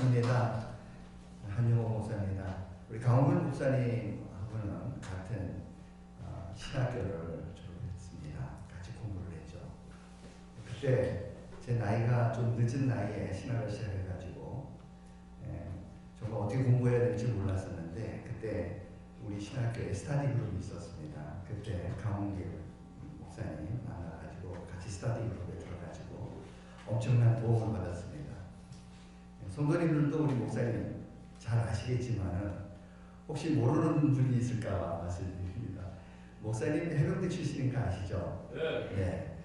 반갑습니다. 한용호 목사입니다. 우리 강원근 목사님하고는 같은 신학교를 졸업했습니다. 같이 공부를 했죠. 그때 제 나이가 좀 늦은 나이에 신학을 시작해가지고 정말 어떻게 공부해야 될지 몰랐었는데 그때 우리 신학교에 스터디 그룹이 있었습니다. 그때 강원근 목사님 만나가지고 같이 스터디 그룹에 들어가지고 엄청난 도움을 받았습니다. 성도님들도 우리 목사님 잘 아시겠지만은 혹시 모르는 분들이 있을까 말씀드립니다. 목사님 해병대 출신인 거 아시죠? 네.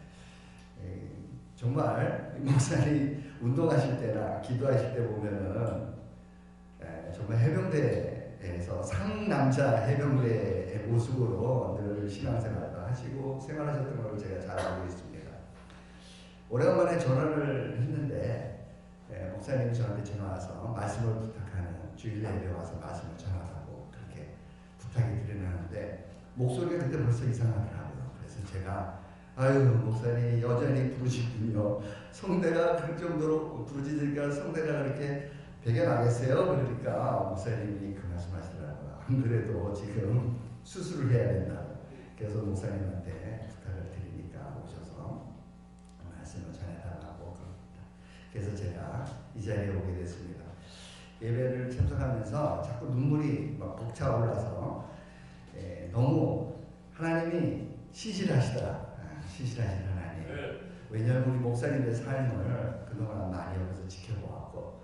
정말 목사님 운동하실 때나 기도하실 때 보면은 정말 해병대에서 상남자 해병대의 모습으로 늘 신앙생활도 하시고 생활하셨던 걸 제가 잘 알고 있습니다. 오래간만에 전화를 했는데 목사님이 저한테 전화 와서 말씀을 부탁하는 주일 예배 와서 말씀을 전하라고 그렇게 부탁이 드리는데 목소리가 그때 벌써 이상하더라고요. 그래서 제가 아유 목사님 여전히 부르시군요. 성대가 그럴 정도로 부르짖으니까 성대가 그렇게 배겨나겠어요? 그러니까 목사님이 그 말씀하시더라고요. 안 그래도 지금 수술을 해야 된다고. 그래서 목사님한테 부탁을 드리니까 오셔서 말씀을 전해달라고 그럽니다. 그래서 제가 이 자리에 오게 됐습니다. 예배를 참석하면서 자꾸 눈물이 막 벅차올라서 너무 하나님이 신실하시다. 신실하신 하나님. 왜냐하면 우리 목사님의 삶을 그동안 많이 여기서 지켜보았고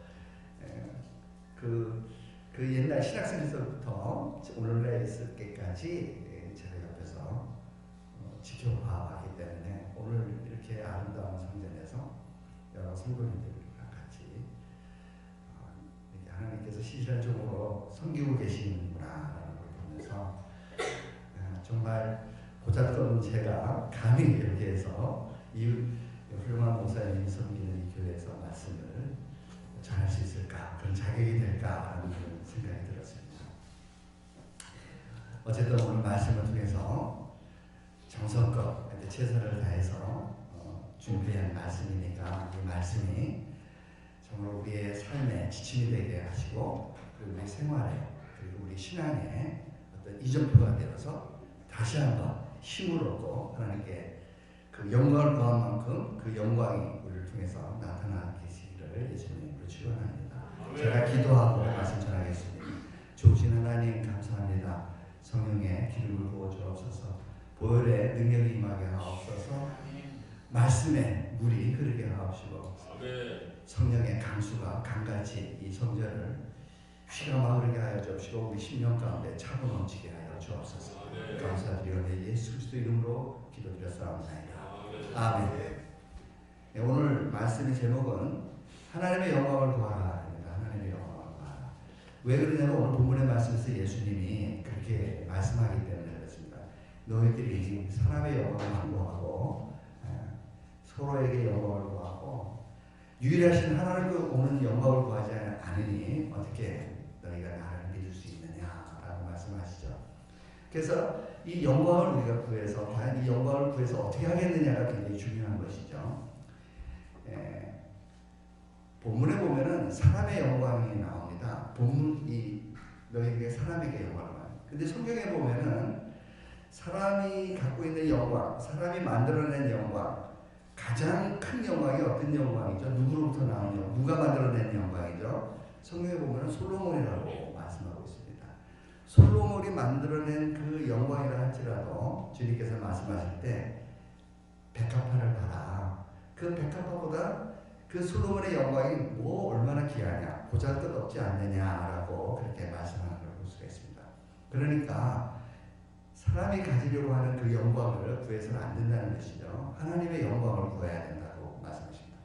그 옛날 신학생에서부터 오늘날 있을 때까지 제가 옆에서 지켜봐왔기 때문에 오늘 이렇게 아름다운 성전에서 여러 성도님들과 같이 하나님께서 신실한적으로 섬기고 계시는구나라는 걸 보면서 정말 보잘것없는 제가 감히 여기에서 이 훌륭한 목사님이 섬기는 이 교회에서 말씀을 전할 수 있을까, 그런 자격이 될까라는 그런 생각이 들었습니다. 어쨌든 오늘 말씀을 통해서 정성껏 최선을 다해서 준비한 말씀이니까 이 말씀이 정말 우리의 삶에 지침이 되게 하시고 그리고 우리 생활에 그리고 우리 신앙에 어떤 이정표가 되어서 다시 한번 힘을 얻고 하나님께 그 영광을 구한 만큼 그 영광이 우리를 통해서 나타나 계시기를 예수님으로 축원합니다. 제가 기도하고 말씀 전하겠습니다. 좋으신 하나님 감사합니다. 성령의 기름을 부어 주옵소서. 보혈의 능력이 임하게 하옵소서. 말씀에 물이 흐르게 하옵시고 성령의 강수가 강같이 이 성전을 휘가 마르게 하여 주옵시고 우리 심령 가운데 차고 넘치게 하여 주옵소서. 감사드리오니 예수 그리스도 이름으로 기도드렸사옵나이다. 아멘. 네, 오늘 말씀의 제목은 하나님의 영광을 구하라입니다. 하나님의 영광을 구하라. 왜 그러냐면 오늘 본문의 말씀에서 예수님이 그렇게 말씀하기 때문에 그렇습니다. 너희들이 사람의 영광을 구하고 서로에게 영광을 구하고 유일하신 하나님께 오는 영광을 구하지 않으니 어떻게 너희가 나를 믿을 수 있느냐라고 말씀하시죠. 그래서 이 영광을 우리가 구해서 과연 이 영광을 구해서 어떻게 하겠느냐가 굉장히 중요한 것이죠. 본문에 보면은 사람의 영광이 나옵니다. 본문이 너희에게 사람에게 영광을 말합니다. 근데 성경에 보면은 사람이 갖고 있는 영광, 사람이 만들어낸 영광, 가장 큰 영광이 어떤 영광이죠? 누구로부터 나온 영광? 누가 만들어낸 영광이죠? 성경에 보면 솔로몬이라고 말씀하고 있습니다. 솔로몬이 만들어낸 그 영광이라 할지라도 주님께서 말씀하실 때 백합화를 봐라. 그 백합화보다 그 솔로몬의 영광이 뭐 얼마나 귀하냐, 보잘것없지 않느냐라고 그렇게 말씀하는 걸 볼 수가 있습니다. 그러니까 사람이 가지려고 하는 그 영광을 구해서는 안 된다는 것이죠. 하나님의 영광을 구해야 된다고 말씀하십니다.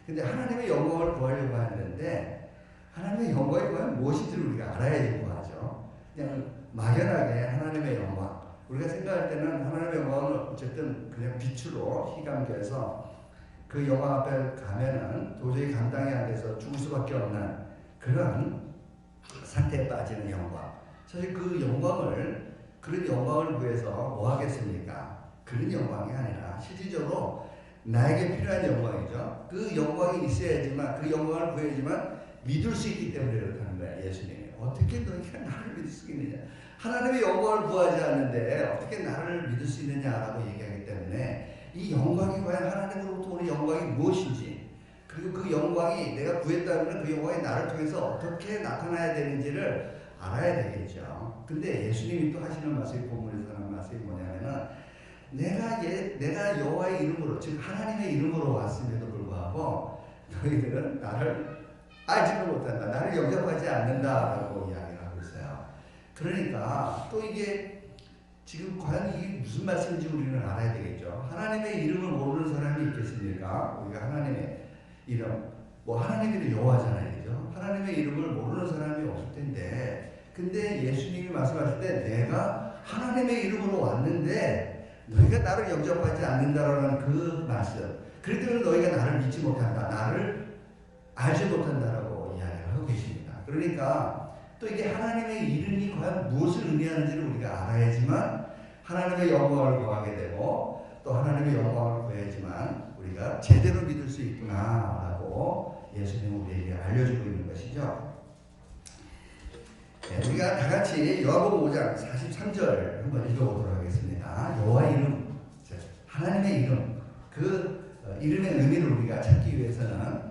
근데 하나님의 영광을 구하려고 하는데 하나님의 영광이 과연 무엇인지를 우리가 알아야 구하죠. 그냥 막연하게 하나님의 영광. 우리가 생각할 때는 하나님의 영광을 어쨌든 그냥 빛으로 희감겨서 그 영광 앞에 가면은 도저히 감당이 안 돼서 죽을 수밖에 없는 그런 상태에 빠지는 영광. 사실 그 영광을 그런 영광을 구해서 뭐 하겠습니까? 그런 영광이 아니라 실질적으로 나에게 필요한 영광이죠. 그 영광이 있어야지만 그 영광을 구해야지만 믿을 수 있기 때문에 그렇게 하는 거야. 예수님이 어떻게 너희가 나를 믿을 수 있느냐, 하나님의 영광을 구하지 않는데 어떻게 나를 믿을 수 있느냐라고 얘기하기 때문에 이 영광이 과연 하나님으로부터 오는 영광이 무엇인지, 그리고 그 영광이 내가 구했다면 그 영광이 나를 통해서 어떻게 나타나야 되는지를 알아야 되겠죠. 근데 예수님이 또 하시는 말씀이, 본문에서 하는 말씀이 뭐냐면은 내가 여호와의 이름으로, 즉 하나님의 이름으로 왔음에도 불구하고 너희들은 나를 알지도 못한다, 나를 영접하지 않는다라고 이야기를 하고 있어요. 그러니까 또 이게 지금 과연 이게 무슨 말씀인지 우리는 알아야 되겠죠. 하나님의 이름을 모르는 사람이 있겠습니까? 우리가 하나님의 이름, 하나님의 이름 여호와잖아요, 그죠? 하나님의 이름을 모르는 사람이 없을 텐데, 근데 예수님이 말씀하실 때 내가 하나님의 이름으로 왔는데 너희가 나를 영접하지 않는다라는 그 말씀, 그렇기 때문에 너희가 나를 믿지 못한다, 나를 알지 못한다라고 이야기를 하고 계십니다. 그러니까 또 이게 하나님의 이름이 과연 무엇을 의미하는지를 우리가 알아야지만 하나님의 영광을 구하게 되고, 또 하나님의 영광을 구해야지만 우리가 제대로 믿을 수 있구나라고 예수님은 우리에게 알려주고 있는 것이죠. 네, 우리가 다 같이 요한복음 5장 43절 한번 읽어보도록 하겠습니다. 여호와의 이름, 하나님의 이름, 그 이름의 의미를 우리가 찾기 위해서는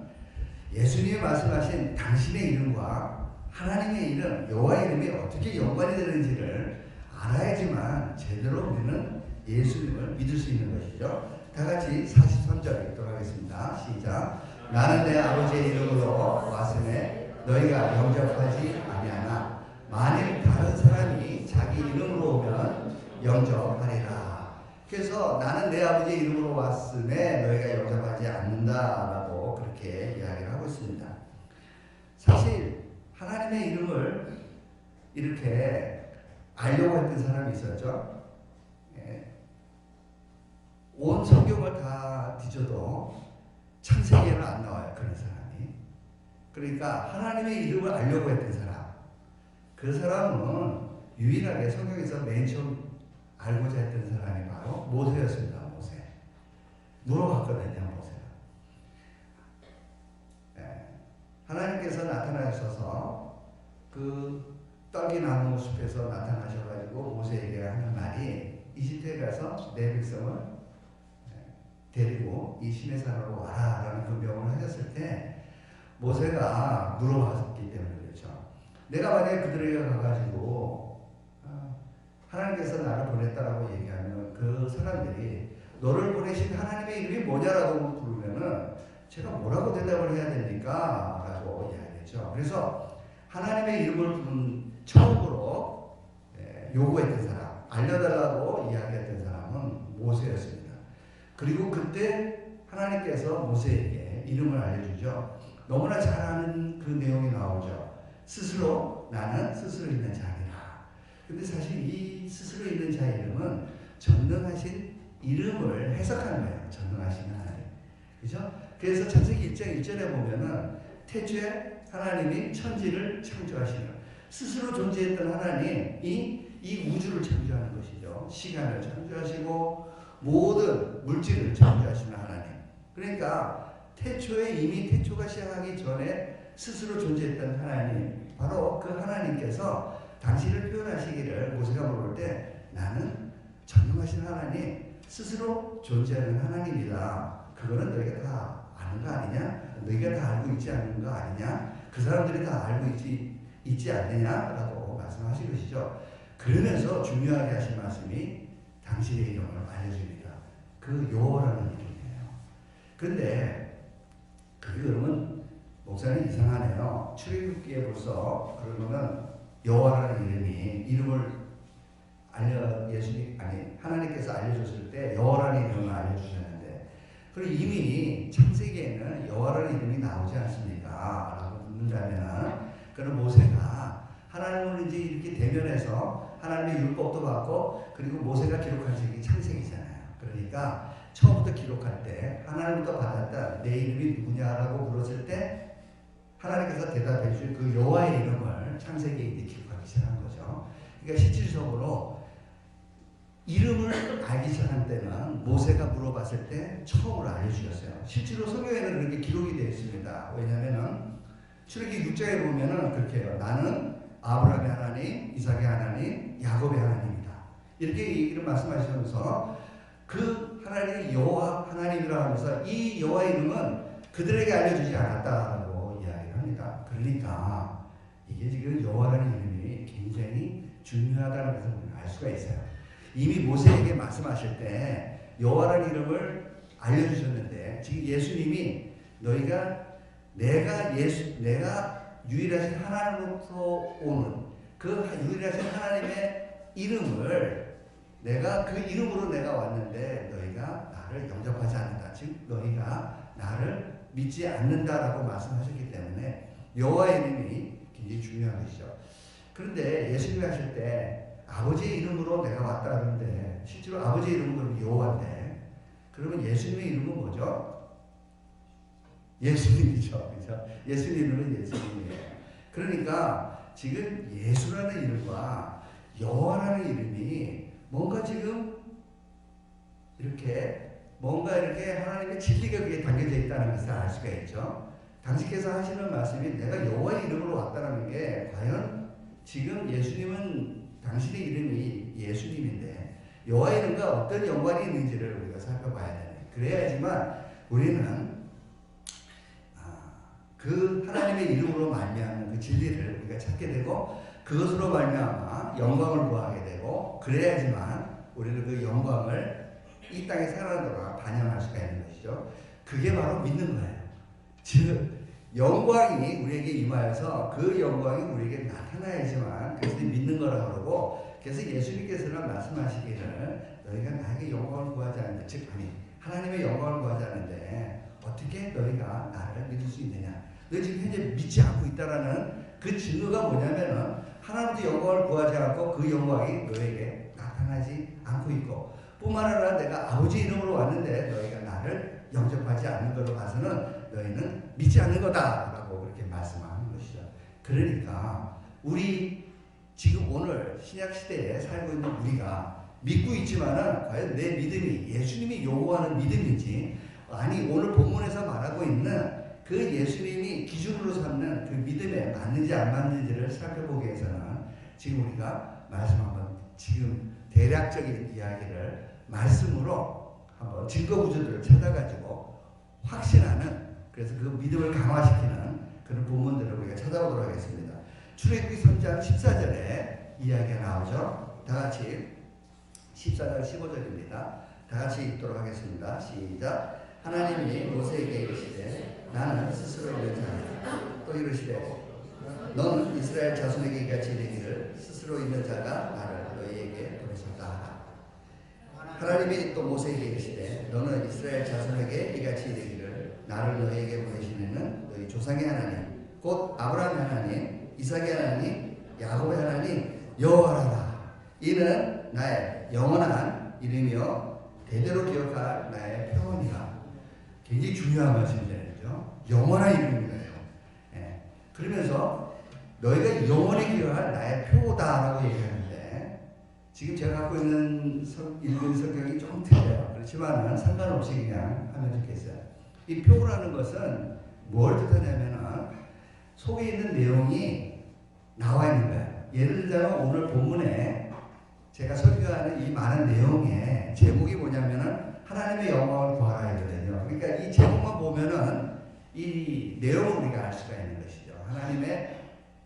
예수님이 말씀하신 당신의 이름과 하나님의 이름, 여호와의 이름이 어떻게 연관이 되는지를 알아야지만 제대로 우리는 예수님을 믿을 수 있는 것이죠. 다 같이 43절 읽도록 하겠습니다. 시작. 나는 내 아버지의 이름으로 왔음에 너희가 영접하지 아니하나 만일 다른 사람이 자기 이름으로 오면 영접하리라. 그래서 나는 내 아버지의 이름으로 왔음에 너희가 영접하지 않는다라고 그렇게 이야기를 하고 있습니다. 사실 하나님의 이름을 이렇게 알려고 했던 사람이 있었죠. 온 성경을 다 뒤져도 창세기에는 안 나와요, 그런 사람이. 그러니까 하나님의 이름을 알려고 했던 사람, 그 사람은 유일하게 성경에서 맨 처음 알고자 했던 사람이 바로 모세였습니다. 모세. 물어봤거든요, 모세가. 하나님께서 나타나셔서 그 떡이나무 숲에서 나타나셔가지고 모세에게 하는 말이, 이집트에 가서 내 백성을 데리고 이 시내산으로 와라라는 그 명을 하셨을 때 모세가 물어봤기 때문에 그렇죠. 내가 만약에 그들에게 가가지고 하나님께서 나를 보냈다라고 얘기하면 그 사람들이 너를 보내신 하나님의 이름이 뭐냐라고 부르면은 제가 뭐라고 대답을 해야 됩니까? 라고 이야기했죠. 그래서 하나님의 이름을 부른 처음으로 요구했던 사람, 알려달라고 이야기했던 사람은 모세였습니다. 그리고 그때 하나님께서 모세에게 이름을 알려주죠. 너무나 잘 아는 그 내용이 나오죠. 스스로 나는 스스로 있는 자니라. 근데 사실 이 스스로 있는 자 이름은 전능하신 이름을 해석하는 거예요. 전능하신 하나님. 그죠? 그래서 창세기 1장 1절에 보면은 태초에 하나님이 천지를 창조하시는, 스스로 존재했던 하나님이 이 우주를 창조하는 것이죠. 시간을 창조하시고 모든 물질을 창조하시는 하나님. 그러니까 태초에, 이미 태초가 시작하기 전에 스스로 존재했던 하나님, 바로 그 하나님께서 당신을 표현하시기를 모세가 물을 때 나는 전능하신 하나님, 스스로 존재하는 하나님이다. 그거는 너희가 다 아는 거 아니냐? 너희가 다 알고 있지 않는 거 아니냐? 그 사람들이 다 알고 있지 않느냐라고 말씀하신 것이죠. 그러면서 중요하게 하신 말씀이 당신의 이름을 알려줍니다. 그 여호와라는 이름이에요. 그런데 그게 그러면 목사님 이상하네요. 출애굽기에 벌써 그러면은 여호와라는 이름을 하나님께서 알려줬을 때 여호와라는 이름을 알려주셨는데, 그리고 이미 창세기에는 여호와라는 이름이 나오지 않습니까? 라고 묻는다면은, 그는 모세가 하나님을 이제 이렇게 대면해서 하나님의 율법도 받고, 그리고 모세가 기록한 책이 창세기잖아요. 그러니까 처음부터 기록할 때 하나님부터 받았다, 내 이름이 누구냐라고 물었을 때 하나님께서 대답해 주신 그 여호와의 이름을 창세기에 이제 기록하기 시작한 거죠. 그러니까 실질적으로 이름을 알기 시작한 때는 모세가 물어봤을 때 처음으로 알려주셨어요. 실제로 성경에는 그렇게 기록이 되어 있습니다. 왜냐하면 출애굽기 6장에 보면은 그렇게 해요. 나는 아브라함의 하나님, 이삭의 하나님, 야곱의 하나님이다. 이렇게 이런 말씀하시면서 그 하나님이 여호와 하나님이라 하면서 이 여호와의 이름은 그들에게 알려주지 않았다라고 이야기를 합니다. 그러니까 이게 지금 여호와라는 이름이 굉장히 중요하다는 것을 우리는 알 수가 있어요. 이미 모세에게 말씀하실 때 여호와라는 이름을 알려주셨는데 지금 예수님이 너희가 내가 유일하신 하나님으로부터 오는 그 유일하신 하나님의 이름을 내가 그 이름으로 내가 왔는데 너희가 나를 영접하지 않는다. 즉 너희가 나를 믿지 않는다라고 말씀하셨기 때문에 여호와의 이름이 굉장히 중요한 것이죠. 그런데 예수님이 하실 때 아버지의 이름으로 내가 왔다 그러는데 실제로 아버지의 이름은 여호와인데 그러면 예수님의 이름은 뭐죠? 예수님이죠. 그렇죠? 예수님 이름은 예수님이에요. 그러니까 지금 예수라는 이름과 여호와라는 이름이 뭔가 지금 이렇게 하나님의 진리가 그게 담겨져 있다는 것을 알 수가 있죠. 당신께서 하시는 말씀이 내가 여호와의 이름으로 왔다는 게 과연 지금 예수님은 당신의 이름이 예수님인데 여호와의 이름과 어떤 연관이 있는지를 우리가 살펴봐야 돼요. 그래야지만 우리는 그 하나님의 이름으로 말미암는 그 진리를 우리가 찾게 되고 그것으로 말미암아 영광을 구하게 되고 그래야지만 우리는 그 영광을 이 땅에 살아가는 동안 반영할 수가 있는 것이죠. 그게 바로 믿는 거예요. 즉 영광이 우리에게 임하여서 그 영광이 우리에게 나타나야지만 그것을 믿는 거라고 그러고 그래서 예수님께서는 말씀하시기를 너희가 나에게 영광을 구하지 않는데 즉 하나님의 영광을 구하지 않는데 어떻게 너희가 나를 믿을 수 있느냐. 너희 지금 현재 믿지 않고 있다라는 그 증거가 뭐냐면은 하나님도 영광을 구하지 않고 그 영광이 너에게 나타나지 않고 있고 뿐만 아니라 내가 아버지 이름으로 왔는데 너희가 나를 영접하지 않는 걸로 봐서는 너희는 믿지 않는 거다라고 그렇게 말씀하는 것이죠. 그러니까 우리 지금 오늘 신약시대에 살고 있는 우리가 믿고 있지만은 과연 내 믿음이 예수님이 요구하는 믿음인지 아니 오늘 본문에서 말하고 있는 그 예수님이 기준으로 삼는 그 믿음에 맞는지 안 맞는지를 살펴보기 위해서는 지금 우리가 말씀 한번 지금 대략적인 이야기를 말씀으로 한번 증거 구조들을 찾아가지고 확신하는 그래서 그 믿음을 강화시키는 그런 본문들을 우리가 찾아보도록 하겠습니다. 출애굽기 3장 14절에 이야기가 나오죠. 다 같이 14절 15절입니다. 다 같이 읽도록 하겠습니다. 시작. 하나님이 모세에게 이르시되 나는 스스로 있는 자다. 또 이르시되 너는 이스라엘 자손에게 이같이 이르기를 스스로 있는 자가 나를 너희에게 보내셨다. 하나님이 또 모세에게 이르시되 너는 이스라엘 자손에게 이같이 이르기를 나를 너희에게 보내시는 너희 조상의 하나님 곧 아브라함의 하나님 이삭의 하나님 야곱의 하나님 여호와라. 이는 나의 영원한 이름이요 대대로 기억할 나의 표본이라. 굉장히 중요한 말씀이죠. 영원한 이름이에요. 예. 그러면서 너희가 영원히 기억할 나의 표다라고 얘기하는데 지금 제가 갖고 있는 읽은 성경이 좀 틀려요. 그렇지만 상관없이 그냥 하면 좋겠어요. 이 표라는 것은 뭘 뜻하냐면 속에 있는 내용이 나와 있는 거예요. 예를 들자면 오늘 본문에 제가 설교하는 이 많은 내용의 제목이 뭐냐면은 하나님의 영광을 구하라거든요. 그러니까 이 제목만 보면은 이 내용을 우리가 알 수가 있는 것이죠. 하나님의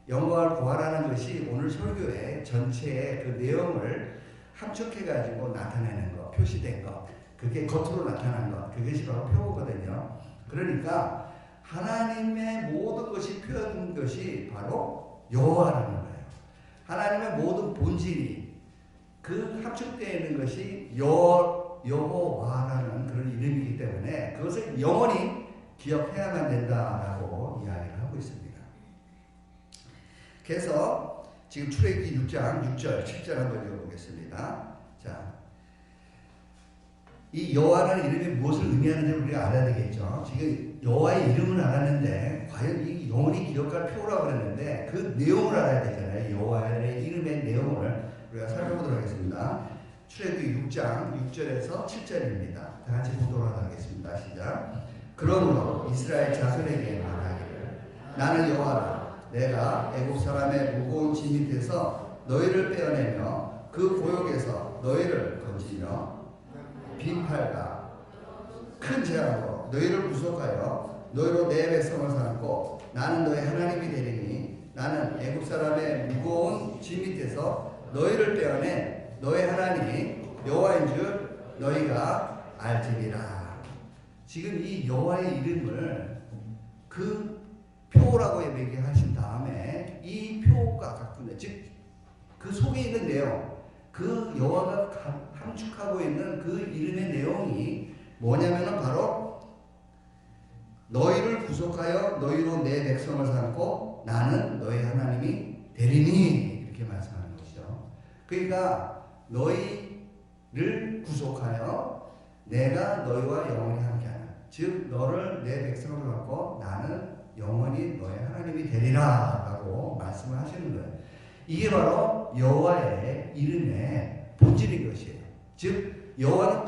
영광을 구하라는 것이 오늘 설교의 전체의 그 내용을 함축해가지고 나타내는 것, 표시된 것, 그게 겉으로 나타난 것, 그것이 바로 표거든요. 그러니까 하나님의 모든 것이 표현된 것이 바로 여호와라는 거예요. 하나님의 모든 본질이 그 합축되어 있는 것이 여호와라는 그런 이름이기 때문에 그것을 영원히 기억해야만 된다라고 이야기를 하고 있습니다. 그래서 지금 출애굽기 6장 6절 7절 한번 읽어보겠습니다. 자, 이 여호와라는 이름이 무엇을 의미하는지 우리가 알아야 되겠죠. 지금 여호와의 이름을 알았는데 과연 이 영원히 기억할 표라고 그랬는데 그 내용을 알아야 되잖아요. 여호와의 이름의 내용을 우리가 살펴보도록 하겠습니다. 출애굽기 6장 6절에서 7절입니다. 다 같이 보도록 하겠습니다. 시작. 그러므로 이스라엘 자손에게 말하기를 나는 여호와라. 내가 애국 사람의 무거운 짐 밑에서 너희를 빼어내며 그 고역에서 너희를 건지며 빈팔과 큰 재앙으로 너희를 구속하여 너희로 내 백성을 삼고 나는 너희 하나님이 되리니 나는 애국 사람의 무거운 짐 밑에서 너희를 빼어내 너희 하나님이 여호와인 줄 너희가 알지니라. 지금 이 여호와의 이름을 그 표라고 얘기하신 다음에 이 표가 갖고 있는, 즉 그 속에 있는 내용, 그 여호와가 함축하고 있는 그 이름의 내용이 뭐냐면은 바로 너희를 구속하여 너희로 내 백성을 삼고 나는 너희 하나님이 되리니, 이렇게 말씀하는 것이죠. 그러니까 너희를 구속하여 내가 너희와 영원히 함께하는, 즉 너를 내 백성으로 삼고 나는 영원히 너의 하나님이 되리라 라고 말씀을 하시는 거예요. 이게 바로 여호와의 이름의 본질인 것이에요. 즉 여호와는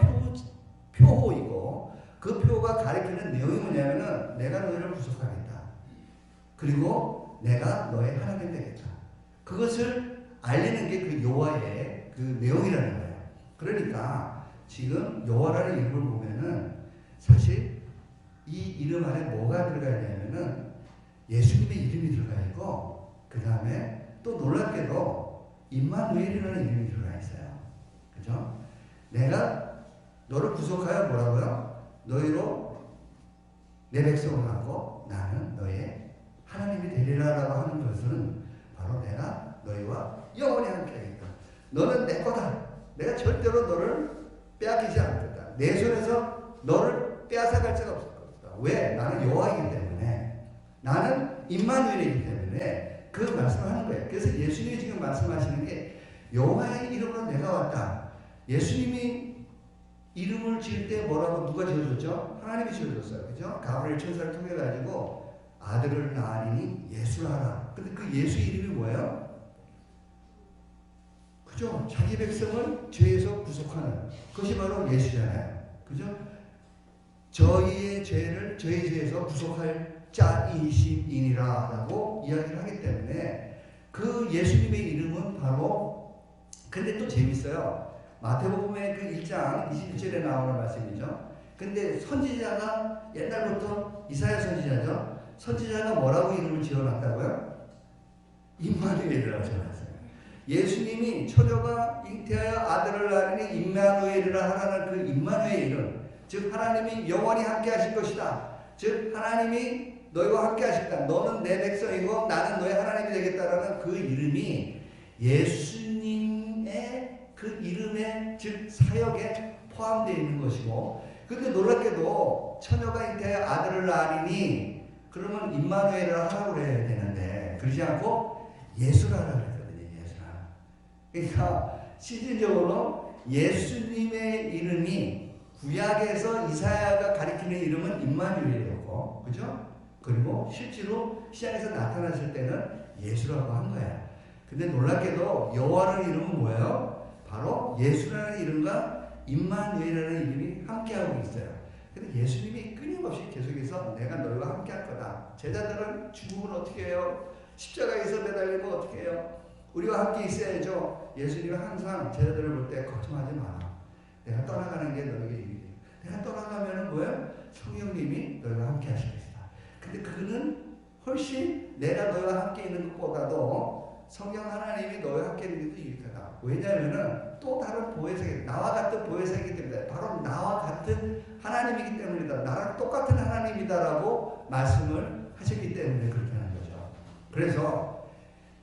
표호이고 그 표가 가리키는 내용이 뭐냐면은 내가 너희를 구속하겠다. 그리고 내가 너의 하나님 되겠다. 그것을 알리는 게 그 여호와의 그 내용이라는 거예요. 그러니까 지금 여호와라는 이름을 보면은 사실 이 이름 안에 뭐가 들어가 있냐면은 예수님의 이름이 들어가 있고 그 다음에 또 놀랍게도 임마누엘이라는 이름이 들어가 있어요. 그죠? 내가 너를 구속하여 뭐라고요? 너희로 내 백성을 하고 나는 너의 하나님이 되리라라고 하는 것은 바로 내가 너희와 영원히 함께하겠다. 너는 내 거다. 내가 절대로 너를 빼앗기지 않겠다. 내 손에서 너를 빼앗아갈 자가 없을 것이다. 왜? 나는 여호와이기 때문에, 나는 임마누엘이기 때문에 그 말씀을 하는 거예요. 그래서 예수님이 지금 말씀하시는 게 여호와의 이름으로 내가 왔다. 예수님이 이름을 지을 때 뭐라고 누가 지어줬죠? 하나님이 지어줬어요. 그죠? 가브리엘 천사를 통해 가지고 아들을 낳으니 예수를 하라. 근데 그 예수 이름이 뭐예요? 그죠? 자기 백성을 죄에서 구속하는 그것이 바로 예수잖아요. 그죠? 저희의 죄를 저희 죄에서 구속할 자이심이니라 라고 이야기를 하기 때문에 그 예수님의 이름은 바로, 근데 또 재밌어요. 마태복음의 그 1장 21절에 나오는 말씀이죠. 근데 선지자가 옛날부터 이사야 선지자죠. 선지자가 뭐라고 이름을 지어놨다고요? 임마누엘이라고 지어놨어요. 예수님이 처녀가 잉태하여 아들을 낳으니 임마누엘이라 하라는 그 임마누엘 이름, 즉 하나님이 영원히 함께 하실 것이다. 즉 하나님이 너희와 함께 하실다. 너는 내 백성이고 나는 너의 하나님이 되겠다라는 그 이름이 예수님의 그 이름의 즉 사역에 포함되어 있는 것이고, 근데 놀랍게도 처녀가 잉태하여 아들을 낳으니 그러면 임마누엘이라 하라고 해야 되는데 그러지 않고 예수라고 그랬거든요. 예수라. 그러니까 실질적으로 예수님의 이름이 구약에서 이사야가 가리키는 이름은 임마누엘이었고, 그죠? 그리고 실제로 시장에서 나타났을 때는 예수라고 한 거야. 근데 놀랍게도 여호와라는 이름은 뭐예요? 바로 예수라는 이름과 임마누엘이라는 이름이 함께하고 있어요. 근데 예수님이 끊임없이 계속해서 내가 너희와 함께할 거다. 제자들은 죽으면 어떻게 해요? 십자가에서 매달리면 어떻게 해요? 우리와 함께 있어야죠. 예수님은 항상 제자들을 볼 때 걱정하지 마라. 내가 떠나가는 게 너에게 일이에요. 내가 떠나가면 뭐예요? 성령님이 너희와 함께 하실 것이다. 근데 그는 훨씬 내가 너희와 함께 있는 것보다도 성령 하나님이 너희와 함께 있는 것도 유익하다. 왜냐하면 또 다른 보혜사이기, 나와 같은 보혜사이기 때문에, 바로 나와 같은 하나님이기 때문이다. 나랑 똑같은 하나님이다라고 말씀을 하셨기 때문에 그렇게 하는 거죠. 그래서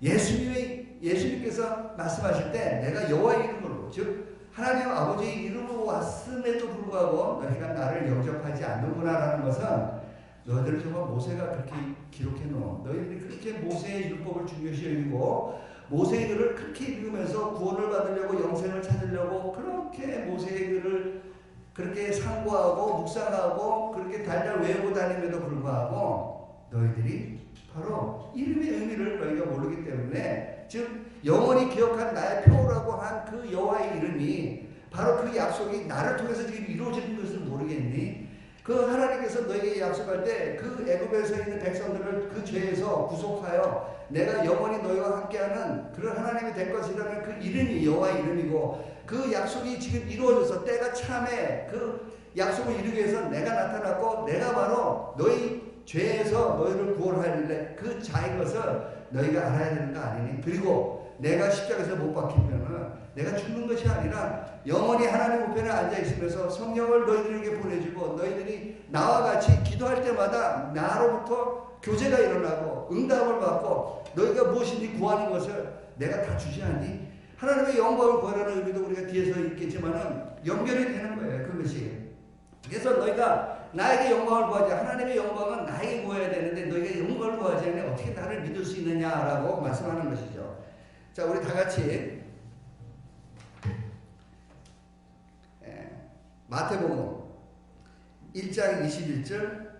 예수님께서 말씀하실 때 내가 여호와의 이름으로, 즉 하나님 아버지의 이름으로 왔음에도 불구하고 너희가 나를 영접하지 않는구나라는 것은, 너희들 정말 모세가 그렇게 기록해 놓은, 너희들이 그렇게 모세의 율법을 중요시 여기고 모세의 글을 그렇게 읽으면서 구원을 받으려고 영생을 찾으려고 그렇게 모세의 글을 그렇게 상고하고 묵상하고 그렇게 달달 외우고 다님에도 불구하고 너희들이 바로 이름의 의미를 너희가 모르기 때문에, 즉 영원히 기억한 나의 표라고 한 그 여호와의 이름이 바로 그 약속이 나를 통해서 지금 이루어지는 것을 모르겠니? 그 하나님께서 너에게 약속할 때 그 애굽에서 있는 백성들을 그 죄에서 구속하여 내가 영원히 너희와 함께하는 그런 하나님이 될 것이라는 그 이름이 여호와의 이름이고, 그 약속이 지금 이루어져서 때가 참에 그 약속을 이루기 위해서 내가 나타났고, 내가 바로 너희 죄에서 너희를 구원하려래 그 자인 것을 너희가 알아야 되는 거 아니니? 그리고 내가 십자가에서 못 박히면은 내가 죽는 것이 아니라 영원히 하나님 우편에 앉아 있으면서 성령을 너희들에게 보내주고, 너희들이 나와 같이 기도할 때마다 나로부터 교제가 일어나고 응답을 받고 너희가 무엇인지 구하는 것을 내가 다 주지 않니? 하나님의 영광을 구하라는 의미도 우리가 뒤에서 있겠지만은 연결이 되는 거예요, 그것이. 그래서 너희가 나에게 영광을 구하지, 하나님의 영광은 나에게 구해야 되는데 너희가 영광을 구하지 않으면 어떻게 나를 믿을 수 있느냐라고 말씀하는 것이죠. 자, 우리 다 같이 마태복음 1장 21절,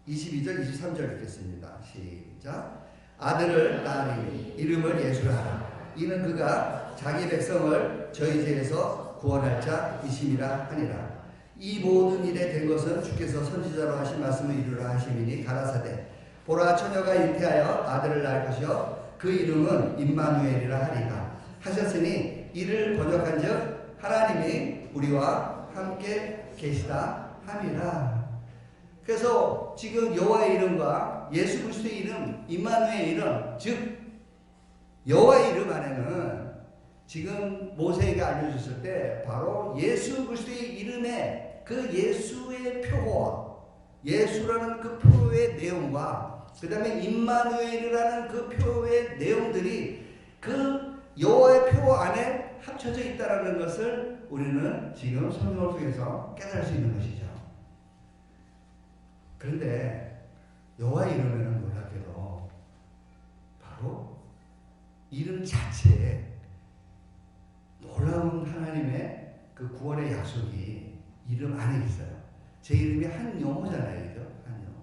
22절, 23절 읽겠습니다. 시작. 아들을 낳으니 이름을 예수라 하라. 이는 그가 자기 백성을 저희 죄에서 구원할 자이심이라 하니라. 이 모든 일에 된 것은 주께서 선지자로 하신 말씀을 이루라 하심이니 가라사대 보라 처녀가 잉태하여 아들을 낳을 것이요 그 이름은 임마누엘이라 하리라 하셨으니 이를 번역한즉 하나님이 우리와 함께 계시다 함이라. 그래서 지금 여호와의 이름과 예수 그리스도의 이름, 임마누엘의 이름, 즉 여호와의 이름 안에는 지금 모세에게 알려줬을 때 바로 예수 그리스도의 이름에 그 예수의 표와 예수라는 그 표의 내용과 그 다음에 임마누엘이라는 그 표의 내용들이 그 여호와의 표 안에 합쳐져 있다는 것을 우리는 지금 성경을 통해서 깨달을 수 있는 것이죠. 그런데 여호와의 이름에는 놀랍게도 바로 이름 자체에 놀라운 하나님의 그 구원의 약속이 이름 안에 있어요. 제 이름이 한영호잖아요. 그죠? 한영호.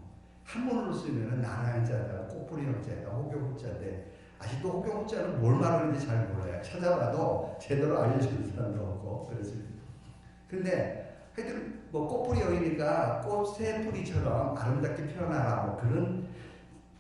한문으로 쓰면 나라는 자다, 꽃뿌리 형자다, 호교호자인데 아직도 호교호자는 뭘 말하는지 잘 몰라요. 찾아봐도 제대로 알려주는 사람도 없고 그렇습니다. 근데 하여튼 뭐 꽃뿌리 형이니까 꽃의 뿌리처럼 아름답게 표현하라 뭐 그런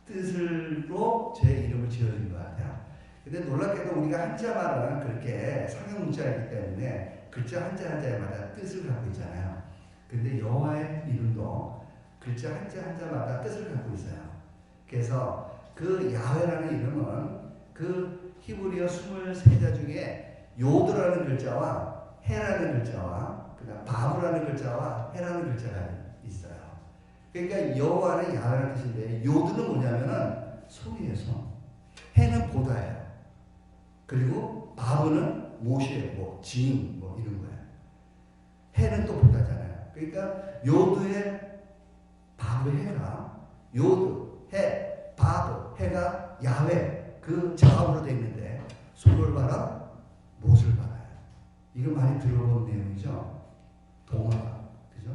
뜻으로 제 이름을 지어준 것 같아요. 근데 놀랍게도 우리가 한자말은 그렇게 상형 문자이기 때문에 글자 한자 한자마다 뜻을 갖고 있잖아요. 근데 여호와의 이름도 글자 한자 한자마다 뜻을 갖고 있어요. 그래서 그 야훼라는 이름은 그 히브리어 23자 중에 요드라는 글자와 해라는 글자와 그다음 바브라는 글자와 해라는 글자가 있어요. 그러니까 여호와는 야훼라는 뜻인데 요드는 뭐냐면은 손이에요, 손. 해는 보다예요. 그리고 바브는 못이에요, 징, 뭐 이런 거예요. 해는 또 보다잖아요. 그러니까 요드의 바브 해가 요드, 해, 바브, 해가 야훼 그 자음으로 되어 있는데 손을 봐라, 못을 봐라. 이거 많이 들어본 내용이죠. 도마가, 그죠?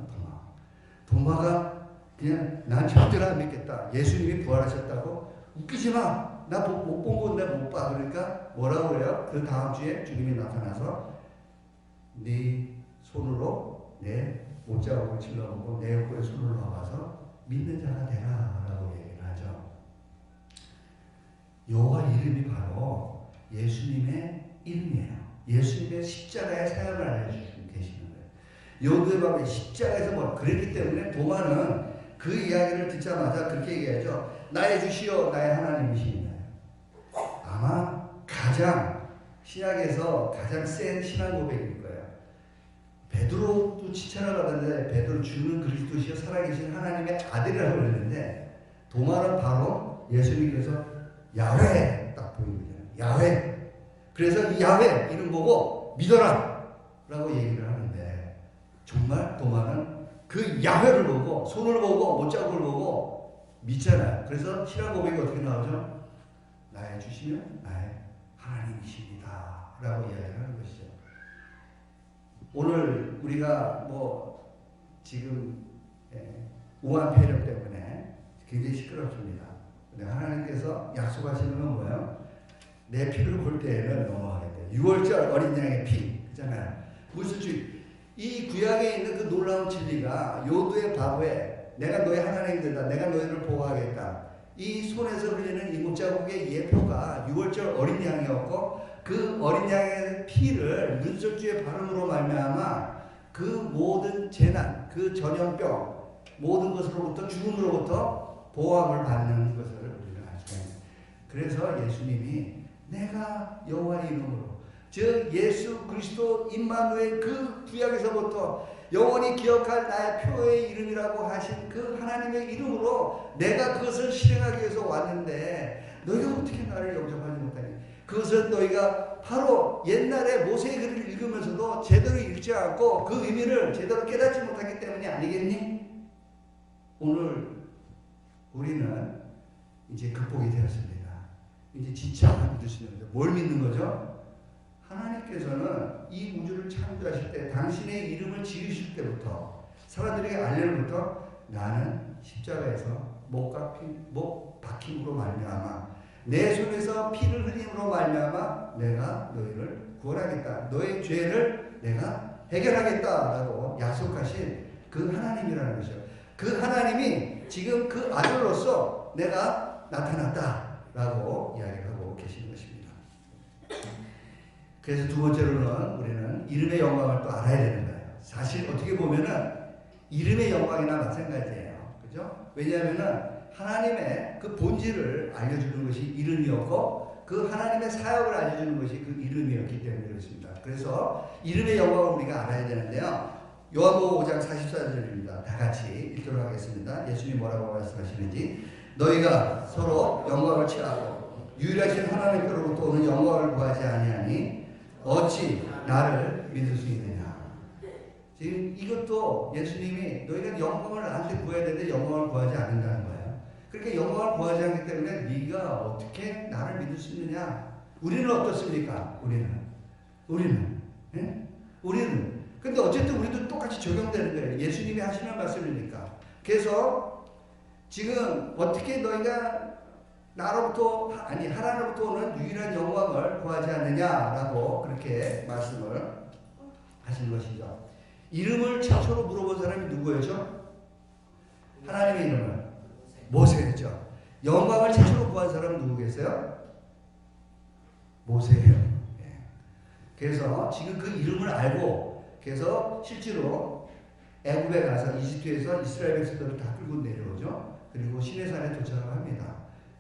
도마가 그냥 난 절대로 안 믿겠다. 예수님이 부활하셨다고 웃기지 마. 나 못 본 건 내가 못 봐. 그러니까 뭐라고 그래요? 그 다음 주에 주님이 나타나서 네 손으로 내 못자국을 찔러보고 내 옆구리에 손을 넣어봐서 믿는 자가 되라 라고 얘기를 하죠. 여호와 이름이 바로 예수님의 이름이에요. 예수님의 십자가의 사역을 알려주시고 계시는 거예요. 요드의 밤에 십자가에서 뭐 그랬기 때문에 도마는 그 이야기를 듣자마자 그렇게 얘기하죠. 나의 주시오 나의 하나님이시니. 아마 가장 신약에서 가장 센 신앙 고백일 거예요. 베드로도 칭찬을 받았는데 베드로 주는 그리스도시여 살아계신 하나님의 아들이라고 그랬는데 도마는 바로 예수님께서 야훼 딱 보입니다. 야훼. 그래서 이 야훼 이름 보고 믿어라 라고 얘기를 하는데 정말 도마는 그 야훼를 보고 손을 보고 못자국을 보고 믿잖아요. 그래서 신앙 고백이 어떻게 나오죠? 나의 주시며 나의 하나님이십니다 라고 이야기를 하는 것이죠. 오늘 우리가 뭐 지금 우한 폐렴 때문에 굉장히 시끄럽습니다. 근데 하나님께서 약속하시는 건 뭐예요? 내 피를 볼 때에는 넘어가게 돼. 6월절 어린 양의 피, 그잖아요. 무슨 주 이 구약에 있는 그 놀라운 진리가 요두의 바보에 내가 너의 하나님이다. 내가 너희를 보호하겠다. 이 손에서 흘리는 이목자국의 예표가 6월절 어린 양이었고 그 어린 양의 피를 눈썹주의 바름으로 말미암아 그 모든 재난, 그 전염병, 모든 것으로부터 죽음으로부터 보호함을 받는 것을 우리는 알 수가 있습니다. 그래서 예수님이 내가 여호와의 이름으로 즉 예수 그리스도 임마누엘 그 구약에서부터 영원히 기억할 나의 표의 이름이라고 하신 그 하나님의 이름으로 내가 그것을 실행하기 위해서 왔는데 너희가 어떻게 나를 영접하지 못하니? 그것은 너희가 바로 옛날에 모세의 글을 읽으면서도 제대로 읽지 않고 그 의미를 제대로 깨닫지 못하기 때문이 아니겠니? 오늘 우리는 이제 극복이 되었습니다. 이제 진짜 믿을 수 있는 거죠. 뭘 믿는 거죠? 하나님께서는 이 우주를 창조하실 때 당신의 이름을 지으실 때부터 사람들에게 알려부터 나는 십자가에서 목 박힘으로 말미암아 내 손에서 피를 흘림으로 말미암아 내가 너희를 구원하겠다. 너의 죄를 내가 해결하겠다라고 약속하신 그 하나님이라는 것이죠. 그 하나님이 지금 그 아들로서 내가 나타났다라고 이야기하고 계시는 것입니다. 그래서 두 번째로는 우리는 이름의 영광을 또 알아야 되는 거예요. 사실 어떻게 보면은 이름의 영광이나 마찬가지예요. 그죠? 왜냐하면은 하나님의 그 본질을 알려주는 것이 이름이었고 그 하나님의 사역을 알려주는 것이 그 이름이었기 때문에 그렇습니다. 그래서 이름의 영광을 우리가 알아야 되는데요. 요한복음 5장 44절입니다. 다 같이 읽도록 하겠습니다. 예수님이 뭐라고 말씀하시는지 너희가 서로 영광을 취하고 유일하신 하나님께로부터 오는 영광을 구하지 아니하니 어찌 나를 믿을 수 있느냐. 지금 이것도 예수님이 너희가 영광을 나한테 구해야 되는데 영광을 구하지 않는다는 거예요. 그러니까 영광을 구하지 않기 때문에 네가 어떻게 나를 믿을 수 있느냐. 우리는 어떻습니까? 우리는 예? 우리는 근데 어쨌든 우리도 똑같이 적용되는 거예요. 예수님이 하시는 말씀이니까. 그래서 지금 어떻게 너희가 나로부터 아니 하나님으로부터 오는 유일한 영광을 구하지 않느냐라고 그렇게 말씀을 하신 것이죠. 이름을 최초로 물어본 사람이 누구였죠? 하나님의 이름을 모세였죠. 영광을 최초로 구한 사람은 누구겠어요? 모세예요. 예. 그래서 지금 그 이름을 알고 그래서 실제로 애굽에 가서 이집트에서 이스라엘 백성들을 다 끌고 내려오죠. 그리고 시내산에 도착을 합니다.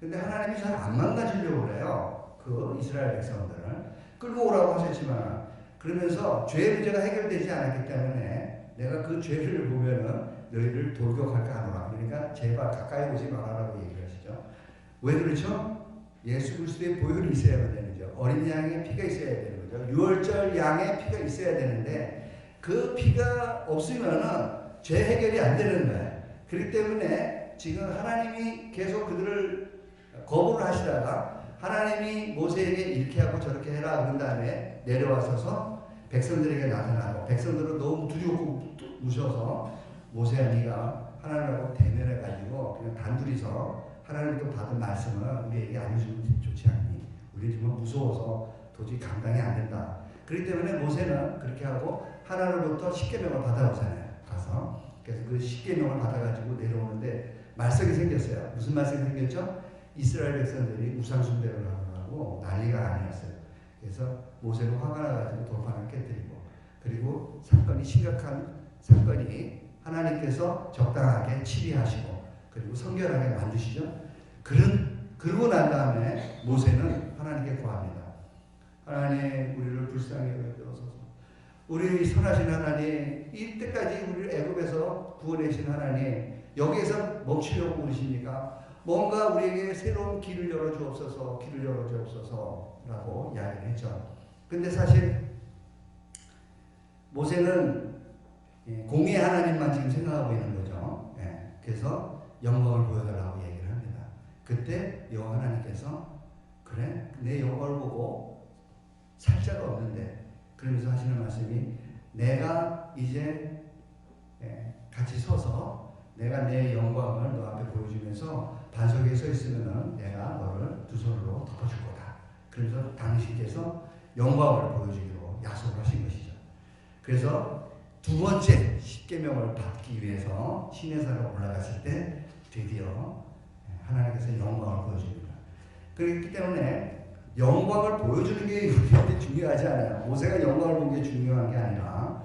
근데 하나님이 잘 안 망가지려고 그래요. 그 이스라엘 백성들을 끌고 오라고 하셨지만 그러면서 죄의 문제가 해결되지 않았기 때문에 내가 그 죄를 보면은 너희를 돌격할까 하노라. 그러니까 제발 가까이 오지 말아라고 얘기를 하시죠. 왜 그렇죠? 예수 그리스도의 보혈이 있어야 되는 거죠. 어린 양의 피가 있어야 되는 거죠. 유월절 양의 피가 있어야 되는데 그 피가 없으면은 죄 해결이 안 되는 거예요. 그렇기 때문에 지금 하나님이 계속 그들을 거부를 하시다가 하나님이 모세에게 이렇게 하고 저렇게 해라 그런 다음에 내려와서서 백성들에게 나타나고 백성들은 너무 두렵고 무서워서 모세야 네가 하나님하고 대면해 가지고 그냥 단둘이서 하나님부터 받은 말씀을 우리에게 알려주면 좋지 않니? 우리 정말 무서워서 도저히 감당이 안 된다. 그렇기 때문에 모세는 그렇게 하고 하나님으로부터 십계명을 받아오잖아요. 가서 그래서 그 십계명을 받아가지고 내려오는데 말썽이 생겼어요. 무슨 말썽이 생겼죠? 이스라엘 백성들이 우상 숭배를 하고 난리가 아니었어요. 그래서 모세는 화가 나가지고 돌판을 깨뜨리고 그리고 심각한 사건이 하나님께서 적당하게 치리하시고 그리고 성결하게 만드시죠. 그러고 난 다음에 모세는 하나님께 구합니다. 하나님 우리를 불쌍히 여겨주옵소서. 우리 선하신 하나님 이때까지 우리를 애굽에서 구원하신 하나님 여기에서 멈추려고 그러십니까? 뭔가 우리에게 새로운 길을 열어주옵소서 라고 이야기를 했죠. 근데 사실 모세는 공의 하나님만 지금 생각하고 있는 거죠. 그래서 영광을 보여달라고 얘기를 합니다. 그때 여호와 하나님께서 그래 내 영광을 보고 살 자가 없는데 그러면서 하시는 말씀이 내가 이제 같이 서서 내가 내 영광을 너 앞에 보여주면서 반석에 서 있으면은 내가 너를 두 손으로 덮어줄 거다. 그래서 당신께서 영광을 보여주기로 약속을 하신 것이죠. 그래서 두 번째 십계명을 받기 위해서 시내산으로 올라갔을 때 드디어 하나님께서 영광을 보여줍니다. 그렇기 때문에 영광을 보여주는 게 우리한테 중요하지 않아요. 모세가 영광을 본 게 중요한 게 아니라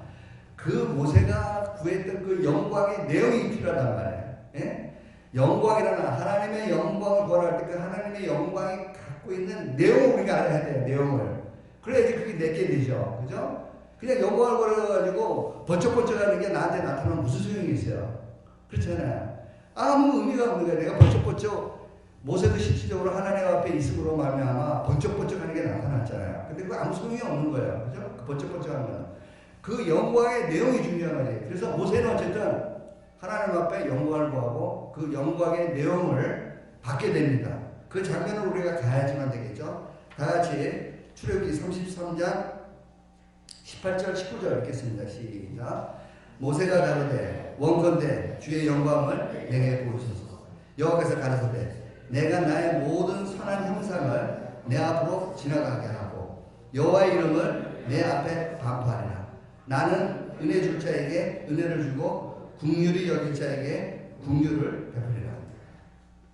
그 모세가 구했던 그 영광의 내용이 필요하단 말이에요. 예? 영광이라는 하나님의 영광을 구할 때 그 하나님의 영광이 갖고 있는 내용을 우리가 알아야 돼요. 내용을. 그래야지 그게 내게 되죠. 그죠? 그냥 영광을 걸어가지고 번쩍번쩍하는 게 나한테 나타나면 무슨 소용이 있어요? 그렇잖아요. 아무 의미가 없는 거예요. 내가 번쩍번쩍 모세도 실질적으로 하나님 앞에 있음으로 말미암아 번쩍번쩍하는 게 나타났잖아요. 근데 그거 아무 소용이 없는 거예요. 그죠? 그 번쩍번쩍하는 거는 그 영광의 내용이 중요한 거지. 그래서 모세는 어쨌든 하나님 앞에 영광을 구하고 그 영광의 내용을 받게 됩니다. 그 장면을 우리가 가야지만 되겠죠. 다 같이 출애굽기 33장 18절 19절 읽겠습니다. 시작. 모세가 가로되 원컨대 주의 영광을 내게 보이소서. 여호와께서 가라사대 내가 나의 모든 선한 형상을 내 앞으로 지나가게 하고 여호와의 이름을 내 앞에 반포하리라. 나는 은혜 줄 자에게 은혜를 주고 긍휼히 여길 자에게 긍휼을 베풀리라.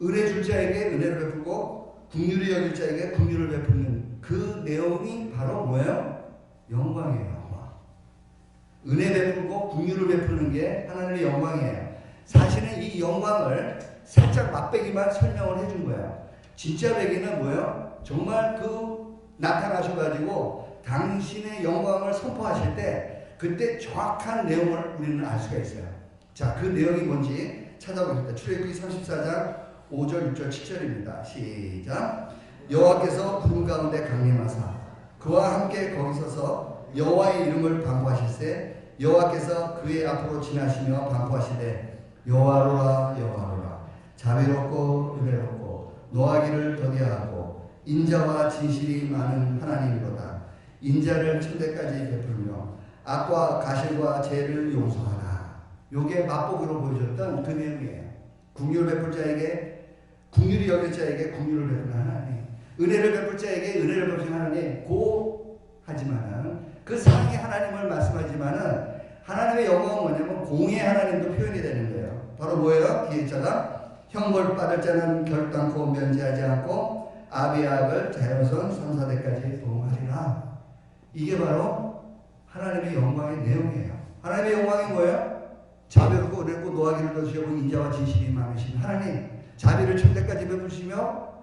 은혜 줄 자에게 은혜를 베풀고 긍휼히 여길 자에게 긍휼을 베푸는 그 내용이 바로 뭐예요? 영광이에요. 영광. 은혜 베풀고 긍휼을 베푸는 게 하나님의 영광이에요. 사실은 이 영광을 살짝 맛배기만 설명을 해준 거예요. 진짜 배기는 뭐예요? 정말 그 나타나셔가지고 당신의 영광을 선포하실 때 그때 정확한 내용을 우리는 알 수가 있어요. 자, 그 내용이 뭔지 찾아보겠습니다. 출애굽기 34장 5절, 6절, 7절입니다. 시작. 여호와께서 구름 가운데 강림하사 그와 함께 거기 서서 여호와의 이름을 반포하실세 여호와께서 그의 앞으로 지나시며 반포하시되 여호와로라 여호와로라 자비롭고 은혜롭고 노하기를 더디하고 인자와 진실이 많은 하나님이로다. 인자를 천대까지 베풀며 악과 가실과 죄를 용서하라. 요게 맛보기로 보여줬던 그 내용이에요. 긍휼을 베풀 자에게 긍휼히 여길 자에게 긍휼을 베푸는 하나님, 은혜를 베풀 자에게 은혜를 베푸는 하나님. 하지만은 그 사랑의 하나님을 말씀하지만은 하나님의 영광은 뭐냐면 공의 하나님도 표현이 되는 거예요. 바로 뭐예요? 뒤에 있잖아. 형벌 받을 자는 결단코 면제하지 않고 아비아합을 자연선 3,4대까지 보응하리라. 이게 바로 하나님의 영광의 내용이에요. 하나님의 영광이 뭐예요? 자비롭고 은혜롭고 노하기를 더디하고 인자와 진실이 많으신 하나님, 자비를 천대까지 베푸시며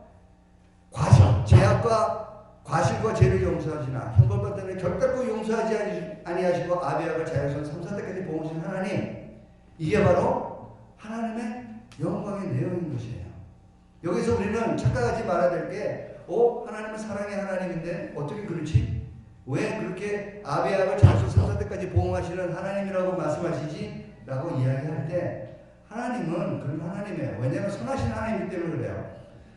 과실과 죄를 용서하시나 형벌받는 결단코 용서하지 아니하시고 아비아합을 자연선 3,4대까지 보응하신 하나님. 이게 바로 하나님의 영광의 내용인 것이에요. 여기서 우리는 착각하지 말아야 될 게, 하나님은 사랑의 하나님인데 어떻게 그렇지? 왜 그렇게 아비아합을 자연선 3,4대까지 보응하시는 하나님이라고 말씀하시지? 라고 이야기할 때 하나님은 그런 하나님이에요. 왜냐하면 선하신 하나님이기 때문에 그래요.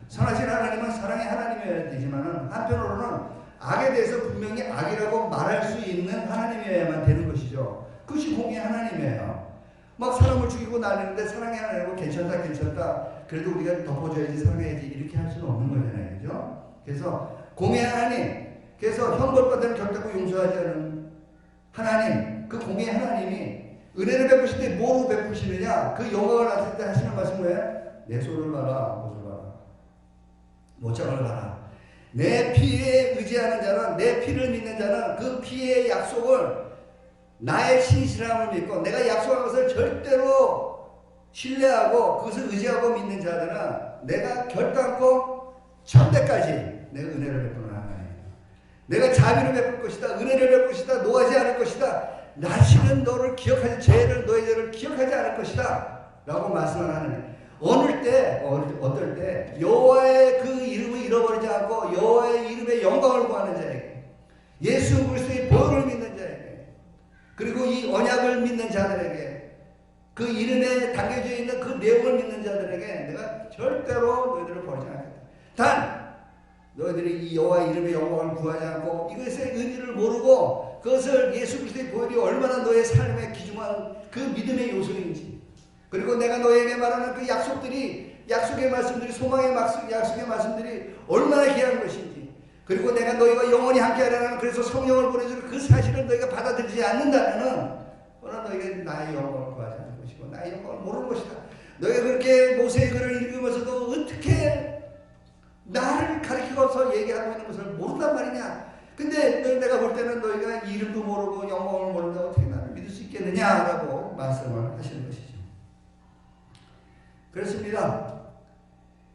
선하신 하나님은 사랑의 하나님이어야 되지만 한편으로는 악에 대해서 분명히 악이라고 말할 수 있는 하나님이어야만 되는 것이죠. 그것이 공의 하나님이에요. 막 사람을 죽이고 날리는데 사랑의 하나님이고 괜찮다 그래도 우리가 덮어줘야지 사랑해야지 이렇게 할 수는 없는 거잖아요. 그죠? 그래서 공의 하나님, 그래서 형벌받는 결단코 용서하지 않은 하나님, 그 공의 하나님이 은혜를 베푸실 때 뭐로 베푸시느냐? 그 영광을 나타낼 때 하시는 말씀 뭐예요? 내 손을 봐라, 못을 봐라, 못장을 봐라. 내 피에 의지하는 자는, 내 피를 믿는 자는 그 피의 약속을, 나의 신실함을 믿고 내가 약속한 것을 절대로 신뢰하고 그것을 의지하고 믿는 자들은 내가 결단코 천대까지 내가 은혜를 베푸는 하나님, 내가 자비를 베풀 것이다, 은혜를 베풀 것이다, 노하지 않을 것이다, 다시는 너를 기억하지, 너의 죄를 기억하지 않을 것이다 라고 말씀을 하는. 어떨 때 여호와의 그 이름을 잃어버리지 않고 여호와의 이름의 영광을 구하는 자에게, 예수 그리스도의 보혈을 믿는 자에게, 그리고 이 언약을 믿는 자들에게, 그 이름에 담겨져 있는 그 내용을 믿는 자들에게 내가 절대로 너희들을 버리지 않겠다. 단 너희들이 이 여호와의 이름의 영광을 구하지 않고 이것의 의미를 모르고 그것을 예수 그리스도의 보혈이 얼마나 너의 삶에 귀중한 그 믿음의 요소인지, 그리고 내가 너에게 말하는 그 약속들이, 약속의 말씀들이, 소망의 약속의 말씀들이 얼마나 귀한 것인지, 그리고 내가 너희와 영원히 함께하라는 그래서 성령을 보내주는 그 사실을 너희가 받아들이지 않는다면 너는 너희가 나의 영광을 구하지 않을 것이고 나의 영광을 모르는 것이다. 너희가 그렇게 모세의 글을 읽으면서도 어떻게 나를 가르치고서 얘기하고 있는 것을 모른단 말이냐. 근데 내가 볼 때는 너희가 이름도 모르고 영광을 모른다고 어떻게 나를 믿을 수 있겠느냐라고 말씀을 하시는 것이죠. 그렇습니다.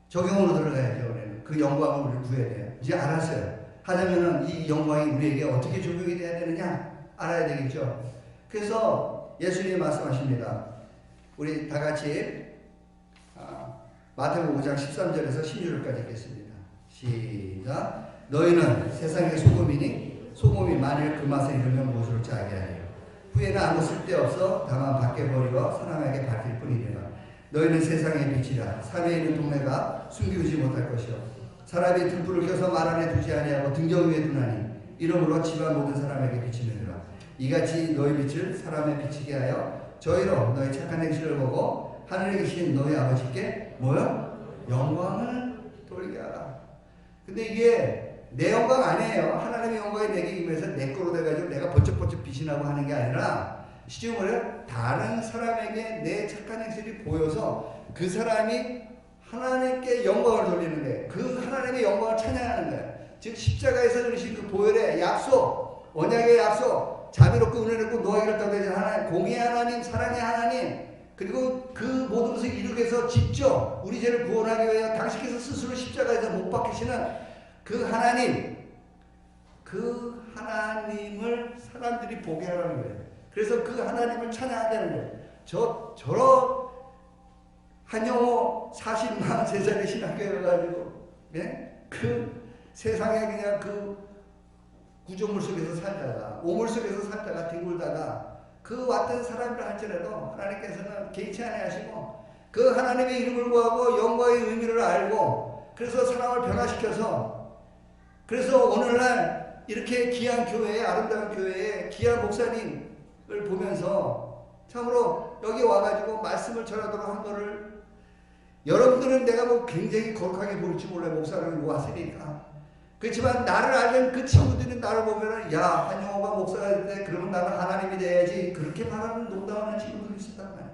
적용으로 들어가야죠. 우리는 그 영광을 우리 구해야 돼요. 이제 알았어요. 하려면은 이 영광이 우리에게 어떻게 적용이 돼야 되느냐 알아야 되겠죠. 그래서 예수님이 말씀하십니다. 우리 다 같이 마태복음 5장 13절에서 16절까지 읽겠습니다. 시작. 너희는 세상의 소금이니 소금이 만일 그 맛에 이르면 무엇으로 짜게 하리요. 후에는 아무 쓸데없어 다만 밖에 버리고 사람에게 밝힐 뿐이니라. 너희는 세상의 빛이라. 산에 있는 동네가 숨기우지 못할 것이요. 사람이 등불을 켜서 말 안에 두지 아니하고 등경 위에 두나니 이러므로 집안 모든 사람에게 비치느니라. 이같이 너희 빛을 사람에 비치게 하여 저희로 너희 착한 행실을 보고 하늘에 계신 너희 아버지께 뭐요? 영광을 돌리게 하라. 근데 이게 내 영광 아니에요. 하나님의 영광이 내게 임해서 내 거로 돼가지고 내가 번쩍번쩍 빛이 나고 하는 게 아니라 시중에 말해 다른 사람에게 내 착한 행실이 보여서 그 사람이 하나님께 영광을 돌리는 거예요. 그 하나님의 영광을 찬양하는 거예요. 즉 십자가에서 주신 그 보혈의 약속, 언약의 약속, 자비롭고 은혜롭고 노하기를 떠나지 하나님, 공의 하나님, 사랑의 하나님, 그리고 그 모든 것을 이루기 위해서 직접 우리 죄를 구원하기 위해 당신께서 스스로 십자가에서 못 박히시는 그 하나님, 그 하나님을 사람들이 보게 하라는 거예요. 그래서 그 하나님을 찬양하자는 거예요. 저런 한영호 40만 세살의 신학교에 가가지고, 예? 그 세상에 그냥 그 구조물 속에서 살다가, 오물 속에서 살다가, 뒹굴다가, 그 왔던 사람들 할지라도 하나님께서는 개의치 아니하시고, 그 하나님의 이름을 구하고 영광의 의미를 알고, 그래서 사람을 변화시켜서, 그래서 오늘날 이렇게 귀한 교회에, 아름다운 교회에 귀한 목사님을 보면서 참으로 여기 와가지고 말씀을 전하도록 한 거를 여러분들은 내가 뭐 굉장히 거룩하게 볼지 몰라요. 목사를 왔으니까. 그렇지만 나를 알던 그 친구들이 나를 보면은 야, 한영호가 목사가 됐는데 그러면 나는 하나님이 돼야지. 그렇게 말하는 농담하는 친구들이 있었단 말이에요.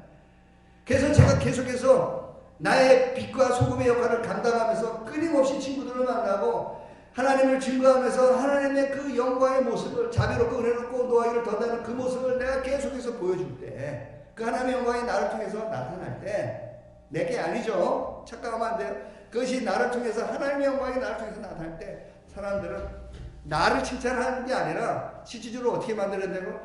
그래서 제가 계속해서 나의 빛과 소금의 역할을 감당하면서 끊임없이 친구들을 만나고 하나님을 증거하면서 하나님의 그 영광의 모습을 자비롭고 은혜롭고 노하기를 덧나는 그 모습을 내가 계속해서 보여줄 때 그 하나님의 영광이 나를 통해서 나타날 때 내게 아니죠. 착각하면 안 돼요. 그것이 나를 통해서 하나님의 영광이 나를 통해서 나타날 때 사람들은 나를 칭찬하는 게 아니라 실질적으로 어떻게 만들어낸다고?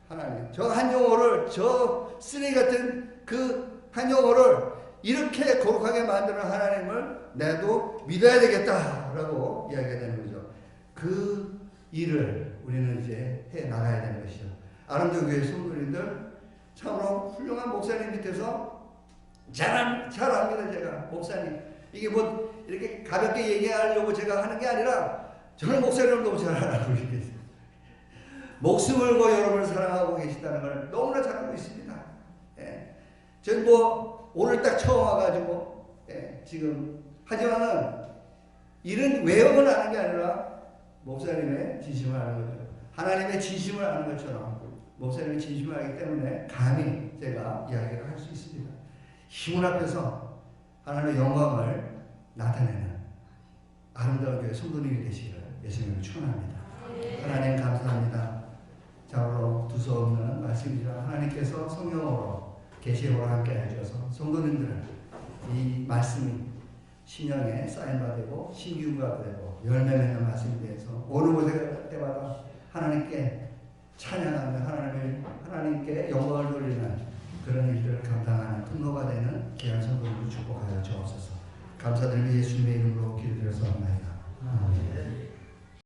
하나님. 저 한영호를 저 쓰레기 같은 그 한영호를 이렇게 거룩하게 만드는 하나님을 나도 믿어야 되겠다라고 이야기가 되는 거죠. 그 일을 우리는 이제 해 나가야 되는 것이죠. 아름다운 교회 성도님들 참으로 훌륭한 목사님 밑에서 잘 압니다. 제가 목사님 이게 뭐 이렇게 가볍게 얘기하려고 제가 하는 게 아니라 저는 목사님을 너무 잘 알고 있습니다. 목숨을 걸고 여러분을 사랑하고 계시다는 걸 너무나 잘 알고 있습니다. 예. 전 뭐 오늘 딱 처음 와가지고 지금 하지만은 이런 외형을 아는 게 아니라 목사님의 진심을 아는 거죠. 하나님의 진심을 아는 것처럼 목사님의 진심을 알기 때문에 감히 제가 이야기를 할 수 있습니다. 힘을 앞에서 하나님의 영광을 나타내는 아름다운 교회 성도님이 되시기를 예수님을 축원합니다. 하나님 감사합니다. 자로 두서없는 말씀이지만 하나님께서 성령으로 계시로 함께 해주셔서 성도님들은 이 말씀이 신령에 쌓임받고 신기후가 되고 열매 맺는 말씀에 대해서 어느 곳에 갈 때마다 하나님께 찬양하며 하나님께 영광을 돌리는 그런 일들을 감당하는 통로가 되는 귀한 성도님을 축복하여 주옵소서. 감사드리며 예수님의 이름으로 기도드려서 합니다. 아멘.